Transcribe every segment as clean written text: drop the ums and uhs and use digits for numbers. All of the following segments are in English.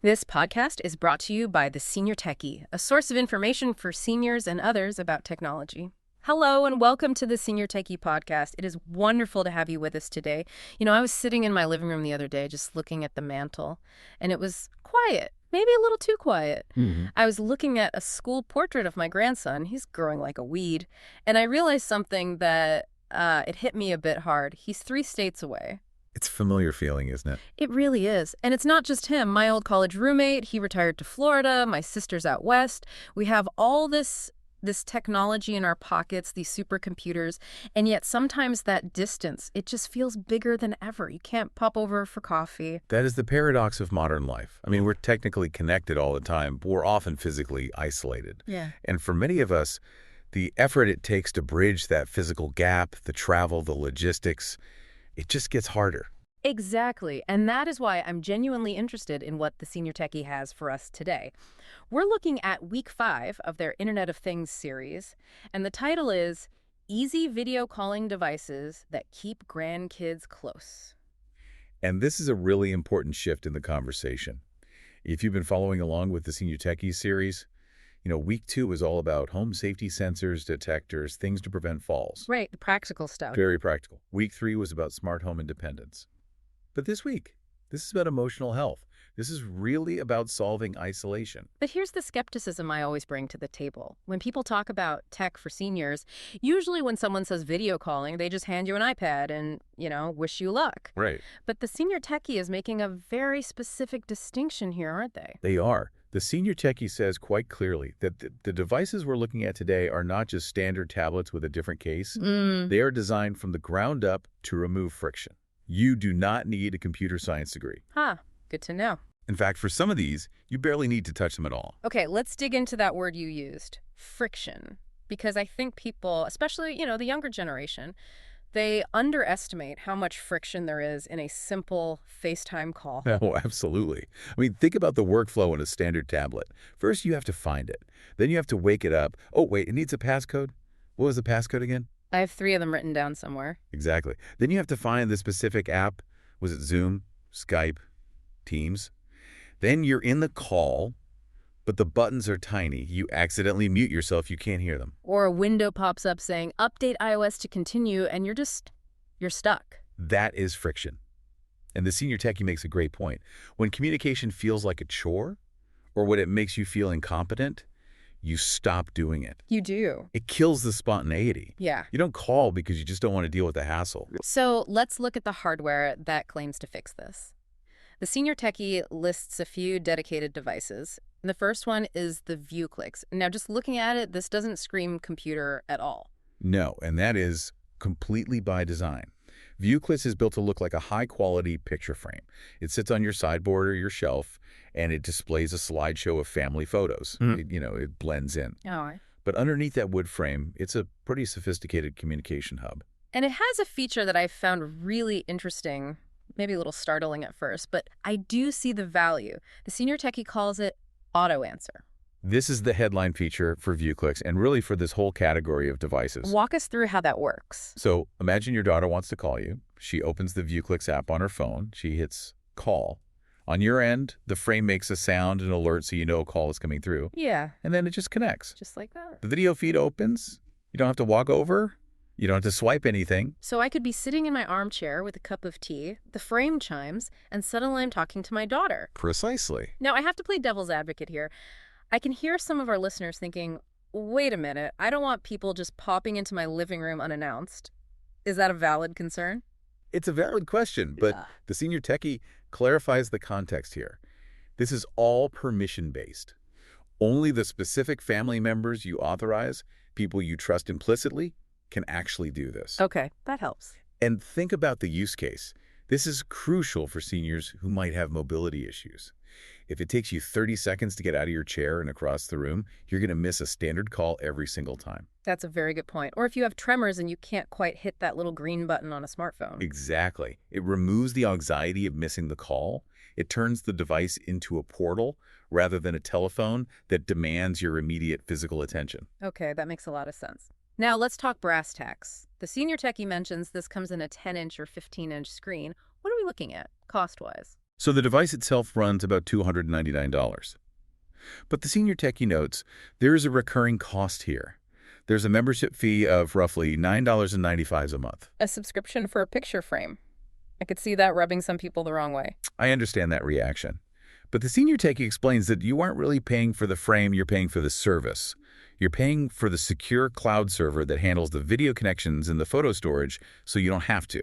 This podcast is brought to you by The Senior Techie, a source of information for seniors and others about technology. Hello and welcome to the Senior Techie podcast. It is wonderful to have you with us today. I was sitting in my living room the other day just looking at the mantle, and it was quiet, maybe a little too quiet. I was looking at a school portrait of my grandson. He's growing like a weed, and I realized something that it hit me a bit hard. He's 3 states away. It's a familiar feeling, isn't it? It really is. And it's not just him. My old college roommate, he retired to Florida. My sister's out west. We have all this technology in our pockets, these supercomputers, and yet sometimes that distance, it just feels bigger than ever. You can't pop over for coffee. That is the paradox of modern life. I mean, we're technically connected all the time, but we're often physically isolated. Yeah. And for many of us, the effort it takes to bridge that physical gap, the travel, the logistics, it just gets harder. Exactly. And that is why I'm genuinely interested in what the Senior Techie has for us today. We're looking at week 5 of their Internet of Things series, and the title is Easy Video Calling Devices That Keep Grandkids Close. And this is a really important shift in the conversation. If you've been following along with the Senior Techie series, week 2 is all about home safety sensors, detectors, things to prevent falls. Right, the practical stuff. Very practical. Week 3 was about smart home independence. But this week, this is about emotional health. This is really about solving isolation. But here's the skepticism I always bring to the table. When people talk about tech for seniors, usually when someone says video calling, they just hand you an iPad and, wish you luck. Right. But the Senior Techie is making a very specific distinction here, aren't they? They are. The Senior Techie says quite clearly that the devices we're looking at today are not just standard tablets with a different case. They are designed from the ground up to remove friction. You do not need a computer science degree. Good to know. In fact, for some of these, you barely need to touch them at all. Okay, let's dig into that word you used, friction. Because I think people, especially, the younger generation, they underestimate how much friction there is in a simple FaceTime call. Oh, absolutely. I mean, think about the workflow in a standard tablet. First, you have to find it. Then you have to wake it up. Oh, wait, it needs a passcode? What was the passcode again? I have 3 of them written down somewhere. Exactly. Then you have to find the specific app. Was it Zoom, Skype, Teams? Then you're in the call, but the buttons are tiny. You accidentally mute yourself. You can't hear them. Or a window pops up saying, update iOS to continue, and you're stuck. That is friction. And the Senior Techie makes a great point. When communication feels like a chore, or when it makes you feel incompetent, you stop doing it. You do. It kills the spontaneity. Yeah. You don't call because you just don't want to deal with the hassle. So let's look at the hardware that claims to fix this. The Senior Techie lists a few dedicated devices. And the first one is the ViewClix. Now, just looking at it, this doesn't scream computer at all. No, and that is completely by design. ViewClix is built to look like a high-quality picture frame. It sits on your sideboard or your shelf, and it displays a slideshow of family photos. It blends in. Oh. But underneath that wood frame, it's a pretty sophisticated communication hub. And it has a feature that I found really interesting, maybe a little startling at first, but I do see the value. The Senior Techie calls it auto answer. This is the headline feature for ViewClix and really for this whole category of devices. Walk us through how that works. So imagine your daughter wants to call you. She opens the ViewClix app on her phone. She hits call. On your end, the frame makes a sound and alert so you know a call is coming through. Yeah. And then it just connects. Just like that. The video feed opens. You don't have to walk over. You don't have to swipe anything. So I could be sitting in my armchair with a cup of tea, the frame chimes, and suddenly I'm talking to my daughter. Precisely. Now, I have to play devil's advocate here. I can hear some of our listeners thinking, wait a minute, I don't want people just popping into my living room unannounced. Is that a valid concern? It's a valid question, but the Senior Techie clarifies the context here. This is all permission-based. Only the specific family members you authorize, people you trust implicitly, can actually do this. Okay, that helps. And think about the use case. This is crucial for seniors who might have mobility issues. If it takes you 30 seconds to get out of your chair and across the room, you're going to miss a standard call every single time. That's a very good point. Or if you have tremors and you can't quite hit that little green button on a smartphone. Exactly. It removes the anxiety of missing the call. It turns the device into a portal rather than a telephone that demands your immediate physical attention. Okay, that makes a lot of sense. Now let's talk brass tacks. The Senior Techie mentions this comes in a 10-inch or 15-inch screen. What are we looking at, cost-wise? So the device itself runs about $299. But the senior techie notes there is a recurring cost here. There's a membership fee of roughly $9.95 a month. A subscription for a picture frame. I could see that rubbing some people the wrong way. I understand that reaction. But the senior techie explains that you aren't really paying for the frame, you're paying for the service. You're paying for the secure cloud server that handles the video connections and the photo storage so you don't have to.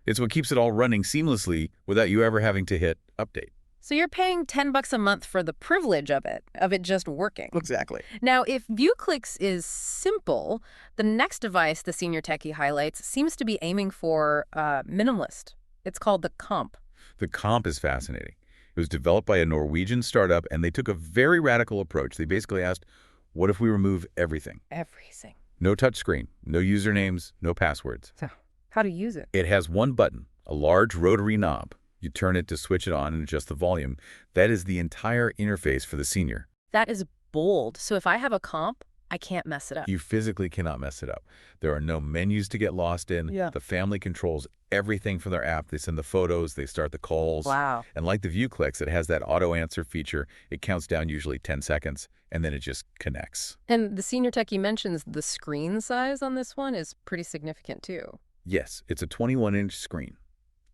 It's what keeps it all running seamlessly without you ever having to hit update. So you're paying $10 a month for the privilege of it just working. Exactly. Now, if ViewClix is simple, the next device the senior techie highlights seems to be aiming for minimalist. It's called the Komp. The Komp is fascinating. It was developed by a Norwegian startup, and they took a very radical approach. They basically asked, what if we remove everything? Everything. No touchscreen, no usernames, no passwords. So, how to use it? It has one button, a large rotary knob. You turn it to switch it on and adjust the volume. That is the entire interface for the senior. That is bold. So if I have a Komp, I can't mess it up. You physically cannot mess it up. There are no menus to get lost in. Yeah. The family controls everything from their app. They send the photos, they start the calls. Wow. And like the ViewClix, it has that auto answer feature. It counts down usually 10 seconds, and then it just connects. And the senior techie mentions the screen size on this one is pretty significant too. Yes, it's a 21-inch screen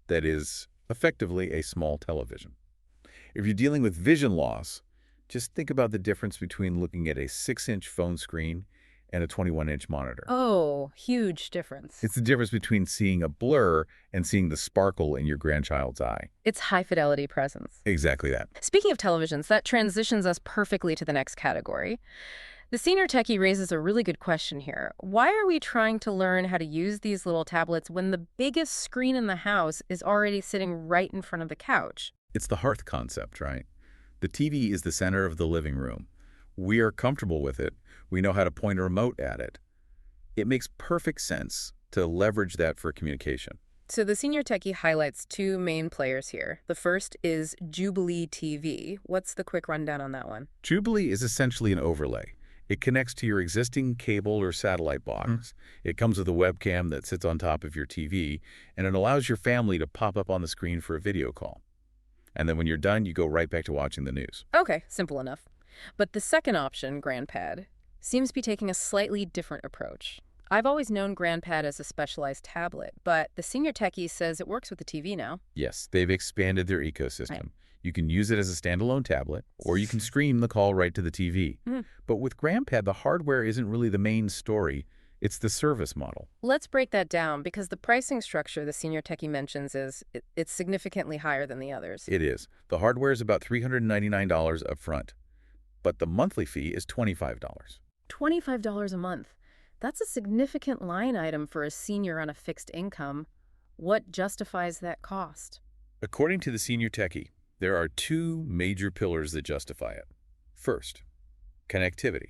that is effectively a small television. If you're dealing with vision loss, just think about the difference between looking at a 6-inch phone screen and a 21-inch monitor. Oh, huge difference. It's the difference between seeing a blur and seeing the sparkle in your grandchild's eye. It's high-fidelity presence. Exactly that. Speaking of televisions, that transitions us perfectly to the next category. The senior techie raises a really good question here. Why are we trying to learn how to use these little tablets when the biggest screen in the house is already sitting right in front of the couch? It's the hearth concept, right? The TV is the center of the living room. We are comfortable with it. We know how to point a remote at it. It makes perfect sense to leverage that for communication. So the senior techie highlights two main players here. The first is Jubilee TV. What's the quick rundown on that one? Jubilee is essentially an overlay. It connects to your existing cable or satellite box. It comes with a webcam that sits on top of your TV, and it allows your family to pop up on the screen for a video call. And then when you're done, you go right back to watching the news. Okay, simple enough. But the second option, GrandPad, seems to be taking a slightly different approach. I've always known GrandPad as a specialized tablet, but the senior techie says it works with the TV now. Yes, they've expanded their ecosystem. Right. You can use it as a standalone tablet, or you can stream the call right to the TV. But with GrandPad, the hardware isn't really the main story. It's the service model. Let's break that down, because the pricing structure the senior techie mentions it's significantly higher than the others. It is. The hardware is about $399 up front, but the monthly fee is $25. $25 a month. That's a significant line item for a senior on a fixed income. What justifies that cost? According to the senior techie, there are two major pillars that justify it. First, connectivity.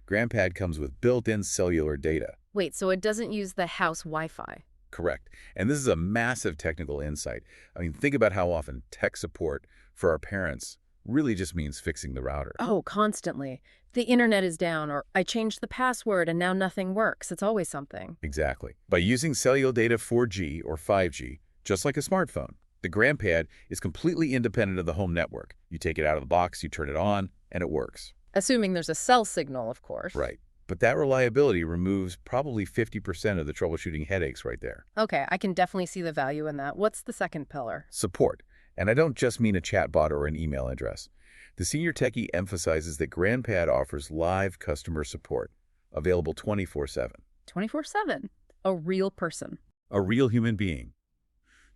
GrandPad comes with built-in cellular data. Wait, so it doesn't use the house Wi-Fi? Correct. And this is a massive technical insight. I mean, think about how often tech support for our parents really just means fixing the router. Oh, constantly. The internet is down, or I changed the password and now nothing works. It's always something. Exactly. By using cellular data 4G or 5G, just like a smartphone, the GrandPad is completely independent of the home network. You take it out of the box, you turn it on, and it works. Assuming there's a cell signal, of course. Right. But that reliability removes probably 50% of the troubleshooting headaches right there. Okay, I can definitely see the value in that. What's the second pillar? Support. And I don't just mean a chatbot or an email address. The senior techie emphasizes that GrandPad offers live customer support, available 24/7. 24/7? A real person. A real human being.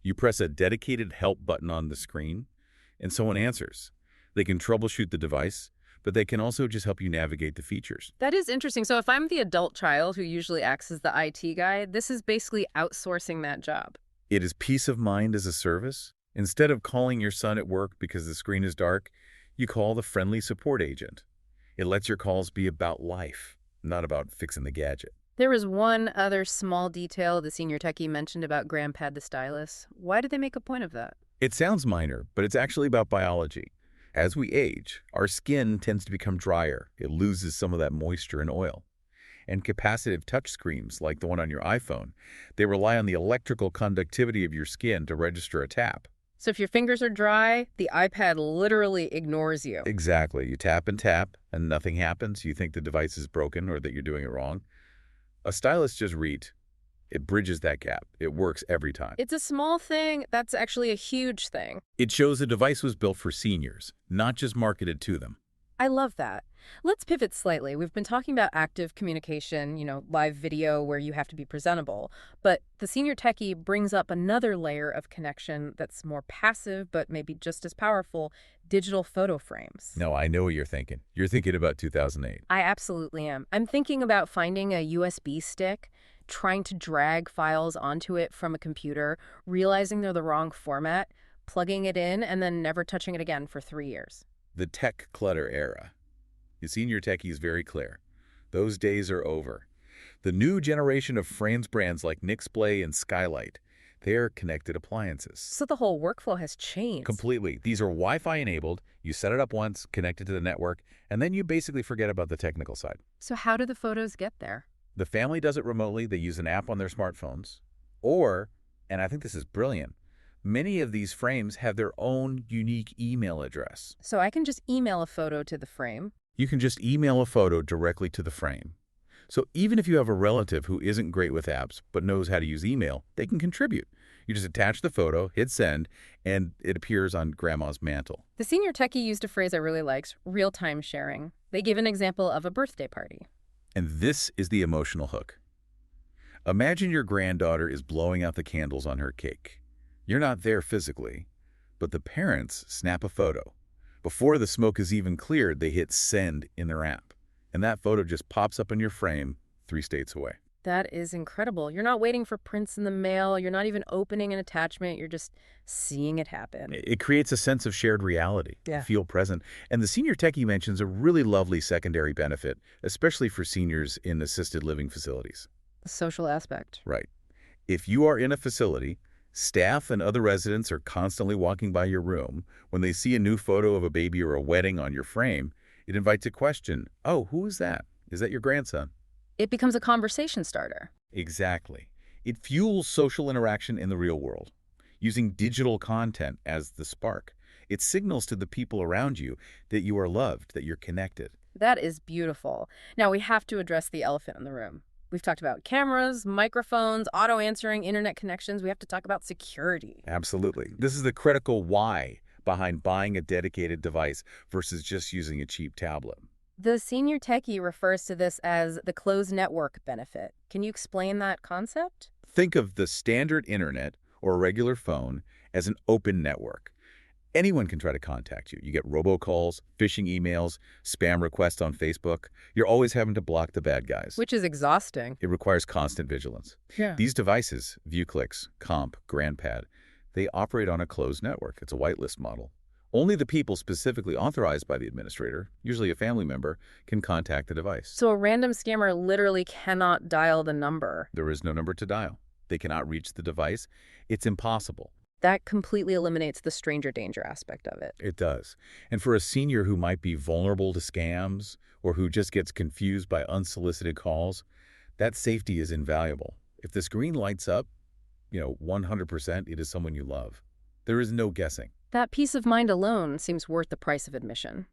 You press a dedicated help button on the screen, and someone answers. They can troubleshoot the device, but they can also just help you navigate the features. That is interesting. So if I'm the adult child who usually acts as the IT guy, this is basically outsourcing that job. It is peace of mind as a service. Instead of calling your son at work because the screen is dark, you call the friendly support agent. It lets your calls be about life, not about fixing the gadget. There was one other small detail the senior techie mentioned about GrandPad the stylus. Why did they make a point of that? It sounds minor, but it's actually about biology. As we age, our skin tends to become drier. It loses some of that moisture and oil. And capacitive touchscreens, like the one on your iPhone, they rely on the electrical conductivity of your skin to register a tap. So if your fingers are dry, the iPad literally ignores you. Exactly. You tap and nothing happens. You think the device is broken or that you're doing it wrong. A stylus just read. It bridges that gap. It works every time. It's a small thing that's actually a huge thing. It shows the device was built for seniors, not just marketed to them. I love that. Let's pivot slightly. We've been talking about active communication, live video where you have to be presentable. But the senior techie brings up another layer of connection that's more passive, but maybe just as powerful: digital photo frames. No, I know what you're thinking. You're thinking about 2008. I absolutely am. I'm thinking about finding a USB stick, trying to drag files onto it from a computer, realizing they're the wrong format, plugging it in, and then never touching it again for 3 years. The tech clutter era. The senior techie is very clear. Those days are over. The new generation of frames brands like Nixplay and Skylight, they're connected appliances. So the whole workflow has changed. Completely. These are Wi-Fi enabled. You set it up once, connect it to the network, and then you basically forget about the technical side. So how do the photos get there? The family does it remotely. They use an app on their smartphones. Or, and I think this is brilliant, many of these frames have their own unique email address. So I can just email a photo to the frame. You can just email a photo directly to the frame. So even if you have a relative who isn't great with apps but knows how to use email, they can contribute. You just attach the photo, hit send, and it appears on grandma's mantle. The senior techie used a phrase I really liked: real-time sharing. They give an example of a birthday party. And this is the emotional hook. Imagine your granddaughter is blowing out the candles on her cake. You're not there physically, but the parents snap a photo. Before the smoke is even cleared, they hit send in their app. And that photo just pops up in your frame 3 states away. That is incredible. You're not waiting for prints in the mail. You're not even opening an attachment. You're just seeing it happen. It creates a sense of shared reality. Yeah. Feel present. And the senior techie mentions a really lovely secondary benefit, especially for seniors in assisted living facilities. The social aspect. Right. If you are in a facility, staff and other residents are constantly walking by your room. When they see a new photo of a baby or a wedding on your frame, it invites a question. Oh, who is that? Is that your grandson? It becomes a conversation starter. Exactly. It fuels social interaction in the real world. Using digital content as the spark, it signals to the people around you that you are loved, that you're connected. That is beautiful. Now we have to address the elephant in the room. We've talked about cameras, microphones, auto-answering, internet connections. We have to talk about security. Absolutely. This is the critical why behind buying a dedicated device versus just using a cheap tablet. The senior techie refers to this as the closed network benefit. Can you explain that concept? Think of the standard internet or a regular phone as an open network. Anyone can try to contact you. You get robocalls, phishing emails, spam requests on Facebook. You're always having to block the bad guys. Which is exhausting. It requires constant vigilance. Yeah. These devices, ViewClix, Komp, GrandPad, they operate on a closed network. It's a whitelist model. Only the people specifically authorized by the administrator, usually a family member, can contact the device. So a random scammer literally cannot dial the number. There is no number to dial. They cannot reach the device. It's impossible. That completely eliminates the stranger danger aspect of it. It does. And for a senior who might be vulnerable to scams or who just gets confused by unsolicited calls, that safety is invaluable. If the screen lights up, 100%, it is someone you love. There is no guessing. That peace of mind alone seems worth the price of admission.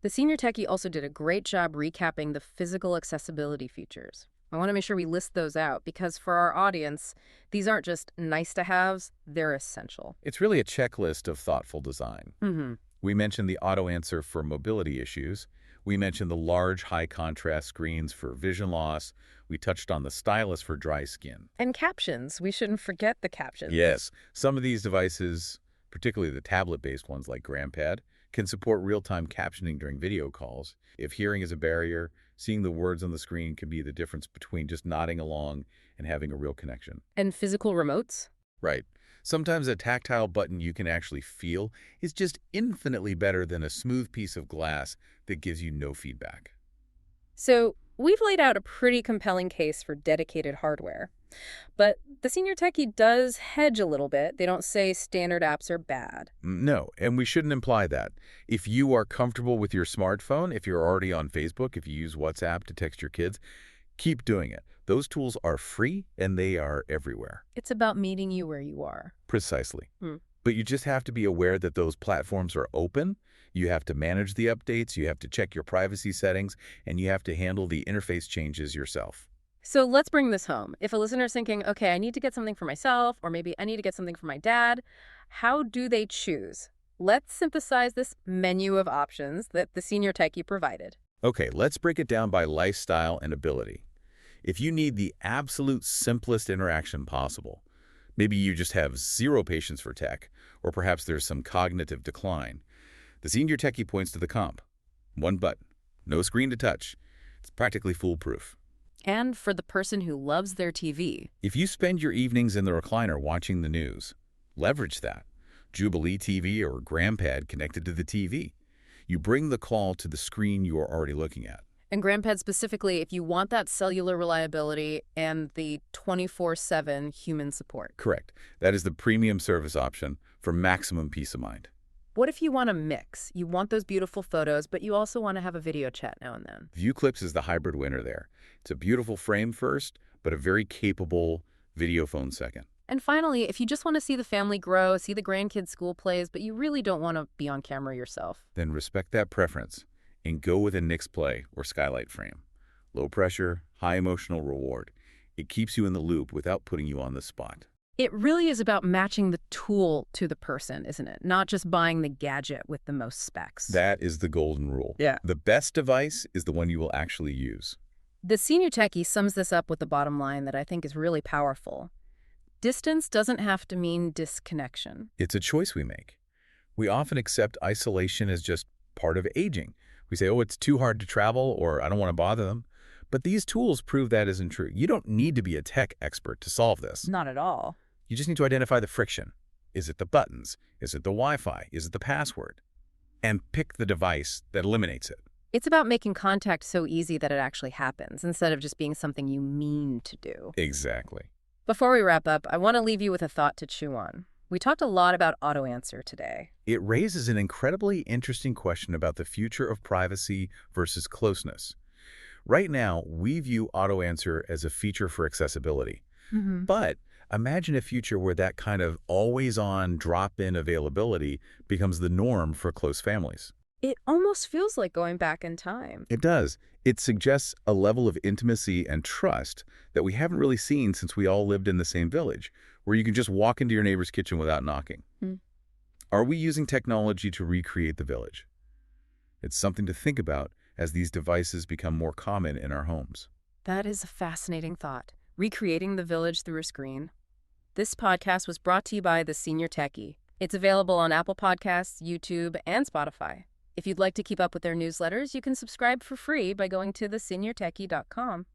The senior techie also did a great job recapping the physical accessibility features. I want to make sure we list those out because for our audience, these aren't just nice-to-haves, they're essential. It's really a checklist of thoughtful design. Mm-hmm. We mentioned the auto answer for mobility issues. We mentioned the large high-contrast screens for vision loss. We touched on the stylus for dry skin. And captions. We shouldn't forget the captions. Yes. Some of these devices, particularly the tablet-based ones like GrandPad, can support real-time captioning during video calls. If hearing is a barrier, seeing the words on the screen can be the difference between just nodding along and having a real connection. And physical remotes? Right. Sometimes a tactile button you can actually feel is just infinitely better than a smooth piece of glass that gives you no feedback. So we've laid out a pretty compelling case for dedicated hardware. But the senior techie does hedge a little bit. They don't say standard apps are bad. No, and we shouldn't imply that. If you are comfortable with your smartphone, if you're already on Facebook, if you use WhatsApp to text your kids, keep doing it. Those tools are free and they are everywhere. It's about meeting you where you are. Precisely. But you just have to be aware that those platforms are open. You have to manage the updates, you have to check your privacy settings, and you have to handle the interface changes yourself. So let's bring this home. If a listener's thinking, okay, I need to get something for myself, or maybe I need to get something for my dad, how do they choose? Let's synthesize this menu of options that the senior techie provided. Okay, let's break it down by lifestyle and ability. If you need the absolute simplest interaction possible, maybe you just have zero patience for tech, or perhaps there's some cognitive decline, the senior techie points to the Komp. One button, no screen to touch. It's practically foolproof. And for the person who loves their TV. If you spend your evenings in the recliner watching the news, leverage that. Jubilee TV or GrandPad connected to the TV. You bring the call to the screen you are already looking at. And GrandPad specifically, if you want that cellular reliability and the 24/7 human support. Correct. That is the premium service option for maximum peace of mind. What if you want a mix? You want those beautiful photos, but you also want to have a video chat now and then. ViewClix is the hybrid winner there. It's a beautiful frame first, but a very capable video phone second. And finally, if you just want to see the family grow, see the grandkids' school plays, but you really don't want to be on camera yourself. Then respect that preference and go with a Nix Play or Skylight frame. Low pressure, high emotional reward. It keeps you in the loop without putting you on the spot. It really is about matching the tool to the person, isn't it? Not just buying the gadget with the most specs. That is the golden rule. Yeah. The best device is the one you will actually use. The senior techie sums this up with the bottom line that I think is really powerful. Distance doesn't have to mean disconnection. It's a choice we make. We often accept isolation as just part of aging. We say, oh, it's too hard to travel, or I don't want to bother them. But these tools prove that isn't true. You don't need to be a tech expert to solve this. Not at all. You just need to identify the friction. Is it the buttons? Is it the Wi-Fi? Is it the password? And pick the device that eliminates it. It's about making contact so easy that it actually happens, instead of just being something you mean to do. Exactly. Before we wrap up, I want to leave you with a thought to chew on. We talked a lot about auto-answer today. It raises an incredibly interesting question about the future of privacy versus closeness. Right now, we view auto-answer as a feature for accessibility. But imagine a future where that kind of always-on, drop-in availability becomes the norm for close families. It almost feels like going back in time. It does. It suggests a level of intimacy and trust that we haven't really seen since we all lived in the same village, where you can just walk into your neighbor's kitchen without knocking. Are we using technology to recreate the village? It's something to think about as these devices become more common in our homes. That is a fascinating thought. Recreating the village through a screen. This podcast was brought to you by The Senior Techie. It's available on Apple Podcasts, YouTube, and Spotify. If you'd like to keep up with their newsletters, you can subscribe for free by going to theseniortechie.com.